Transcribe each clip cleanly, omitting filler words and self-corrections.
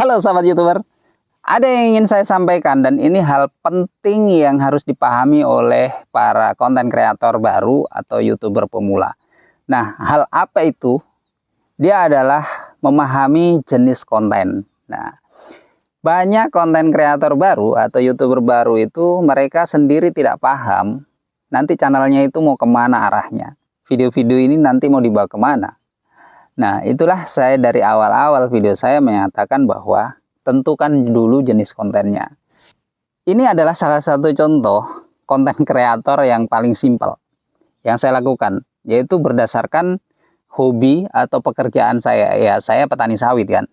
Halo sahabat YouTuber, ada yang ingin saya sampaikan dan ini hal penting yang harus dipahami oleh para konten kreator baru atau YouTuber pemula. Nah, hal apa itu? Dia adalah memahami jenis konten. Nah, banyak konten kreator baru atau YouTuber baru itu mereka sendiri tidak paham nanti channelnya itu mau kemana arahnya. Video-video ini nanti mau dibawa kemana. Nah, itulah saya dari awal-awal video saya menyatakan bahwa tentukan dulu jenis kontennya. Ini adalah salah satu contoh konten kreator yang paling simpel yang saya lakukan, yaitu berdasarkan hobi atau pekerjaan saya. Ya, saya petani sawit kan.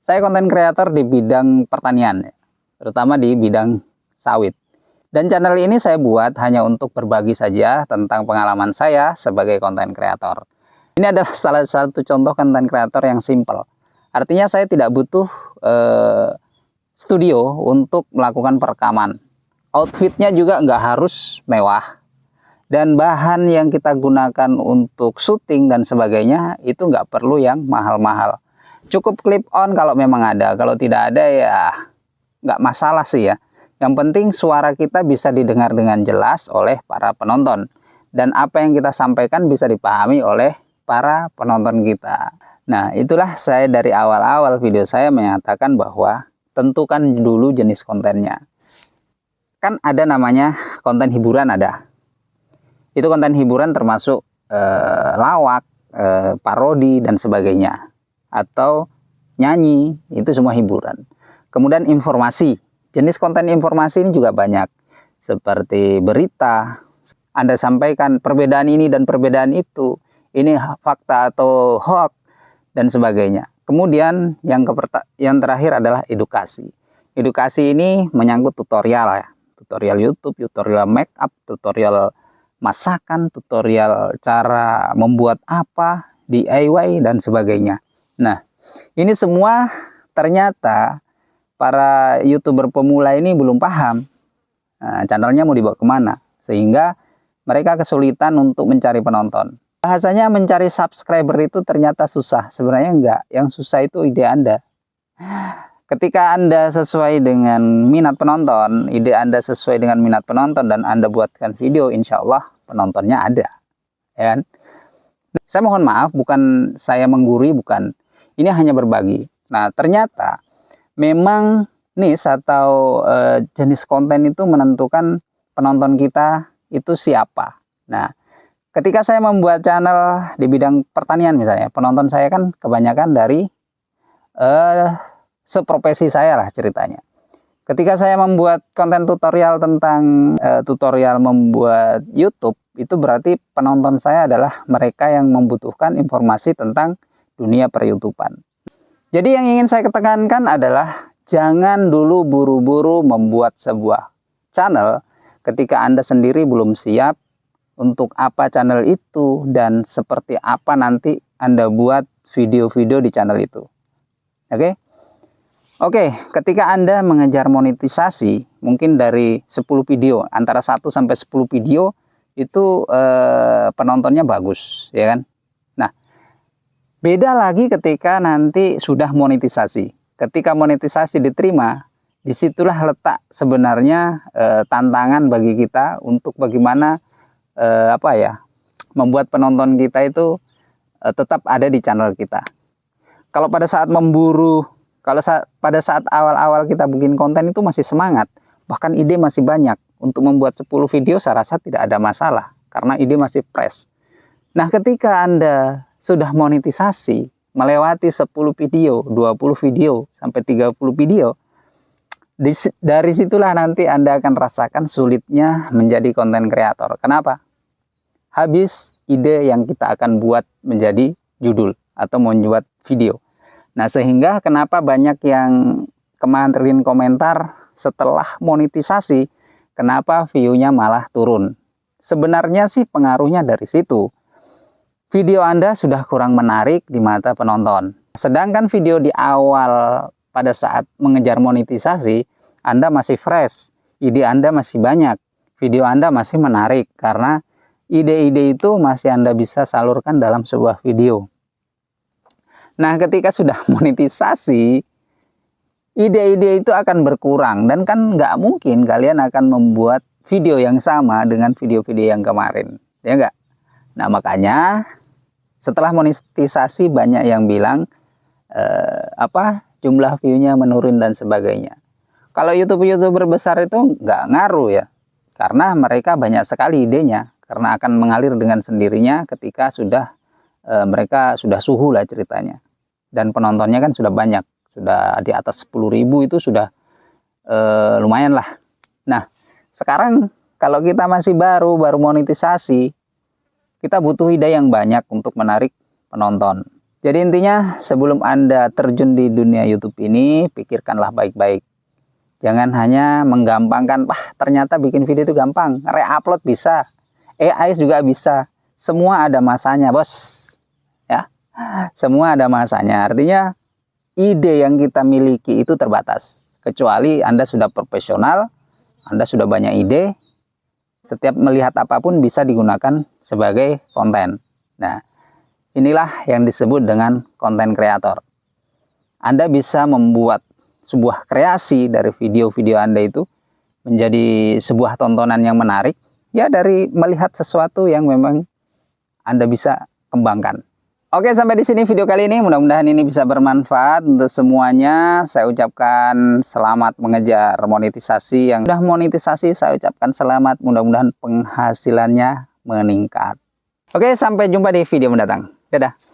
Saya konten kreator di bidang pertanian, terutama di bidang sawit. Dan channel ini saya buat hanya untuk berbagi saja tentang pengalaman saya sebagai konten kreator. Ini adalah salah satu contoh konten kreator yang simple. Artinya saya tidak butuh studio untuk melakukan perekaman. Outfitnya juga nggak harus mewah. Dan bahan yang kita gunakan untuk syuting dan sebagainya itu nggak perlu yang mahal-mahal. Cukup clip on kalau memang ada. Kalau tidak ada ya nggak masalah sih ya. Yang penting suara kita bisa didengar dengan jelas oleh para penonton. Dan apa yang kita sampaikan bisa dipahami oleh para penonton kita. Nah, itulah saya dari awal-awal video saya menyatakan bahwa tentukan dulu jenis kontennya. Kan ada namanya konten hiburan ada. Itu konten hiburan termasuk lawak, parodi dan sebagainya. Atau nyanyi, itu semua hiburan. Kemudian informasi. Jenis konten informasi ini juga banyak. Seperti berita, Anda sampaikan perbedaan ini dan perbedaan itu. Ini fakta atau hoax dan sebagainya. Kemudian yang terakhir adalah edukasi. Edukasi ini menyangkut tutorial ya. Tutorial YouTube, tutorial make up, tutorial masakan, tutorial cara membuat apa, DIY dan sebagainya. Nah, ini semua ternyata para YouTuber pemula ini belum paham channelnya mau dibawa kemana. Sehingga mereka kesulitan untuk mencari penonton. Bahasanya mencari subscriber itu ternyata susah. Sebenarnya enggak. Yang susah itu ide Anda. Ketika Anda sesuai dengan minat penonton, ide Anda sesuai dengan minat penonton, dan Anda buatkan video, insya Allah penontonnya ada. Ya kan? Saya mohon maaf, bukan saya menggurui, bukan. Ini hanya berbagi. Nah, ternyata memang niche atau jenis konten itu menentukan penonton kita itu siapa. Nah, ketika saya membuat channel di bidang pertanian misalnya, penonton saya kan kebanyakan dari seprofesi saya lah ceritanya. Ketika saya membuat konten tutorial tentang tutorial membuat YouTube, itu berarti penonton saya adalah mereka yang membutuhkan informasi tentang dunia per-YouTubean. Jadi yang ingin saya tekankan adalah jangan dulu buru-buru membuat sebuah channel ketika Anda sendiri belum siap untuk apa channel itu dan seperti apa nanti Anda buat video-video di channel itu. Oke, ketika Anda mengejar monetisasi, mungkin dari 10 video, antara 1 sampai 10 video itu penontonnya bagus, ya kan? Nah, beda lagi ketika nanti sudah monetisasi. Ketika monetisasi diterima, disitulah letak sebenarnya tantangan bagi kita untuk bagaimana membuat penonton kita itu tetap ada di channel kita. Kalau pada saat pada saat awal-awal kita bikin konten itu masih semangat, bahkan ide masih banyak, untuk membuat 10 video saya rasa tidak ada masalah karena ide masih fresh. Nah, ketika Anda sudah monetisasi, melewati 10 video, 20 video sampai 30 video, dari situlah nanti Anda akan rasakan sulitnya menjadi konten kreator. Kenapa? Habis ide yang kita akan buat menjadi judul atau membuat video. Nah, sehingga kenapa banyak yang kemarin komentar setelah monetisasi, kenapa view-nya malah turun. Sebenarnya sih pengaruhnya dari situ. Video Anda sudah kurang menarik di mata penonton. Sedangkan video di awal pada saat mengejar monetisasi, Anda masih fresh, ide Anda masih banyak, video Anda masih menarik karena ide-ide itu masih Anda bisa salurkan dalam sebuah video. Nah, ketika sudah monetisasi, ide-ide itu akan berkurang, dan kan nggak mungkin kalian akan membuat video yang sama dengan video-video yang kemarin, ya nggak? Nah, makanya setelah monetisasi banyak yang bilang jumlah view-nya menurun dan sebagainya. Kalau YouTuber besar itu nggak ngaruh ya, karena mereka banyak sekali idenya, karena akan mengalir dengan sendirinya ketika sudah mereka sudah suhu lah ceritanya, dan penontonnya kan sudah banyak, sudah di atas 10.000, itu sudah lumayan lah. Nah, sekarang kalau kita masih baru monetisasi, kita butuh ide yang banyak untuk menarik penonton. Jadi intinya, sebelum Anda terjun di dunia YouTube ini, pikirkanlah baik-baik. Jangan hanya menggampangkan, ternyata bikin video itu gampang, re-upload bisa, AI juga bisa. Semua ada masanya, bos. Ya, semua ada masanya. Artinya, ide yang kita miliki itu terbatas. Kecuali Anda sudah profesional, Anda sudah banyak ide, setiap melihat apapun bisa digunakan sebagai konten. Nah, inilah yang disebut dengan konten kreator. Anda bisa membuat sebuah kreasi dari video-video Anda itu menjadi sebuah tontonan yang menarik, ya dari melihat sesuatu yang memang Anda bisa kembangkan. Oke, sampai di sini video kali ini. Mudah-mudahan ini bisa bermanfaat untuk semuanya. Saya ucapkan selamat mengejar monetisasi. Yang sudah monetisasi, saya ucapkan selamat. Mudah-mudahan penghasilannya meningkat. Oke, sampai jumpa di video mendatang. Dadah.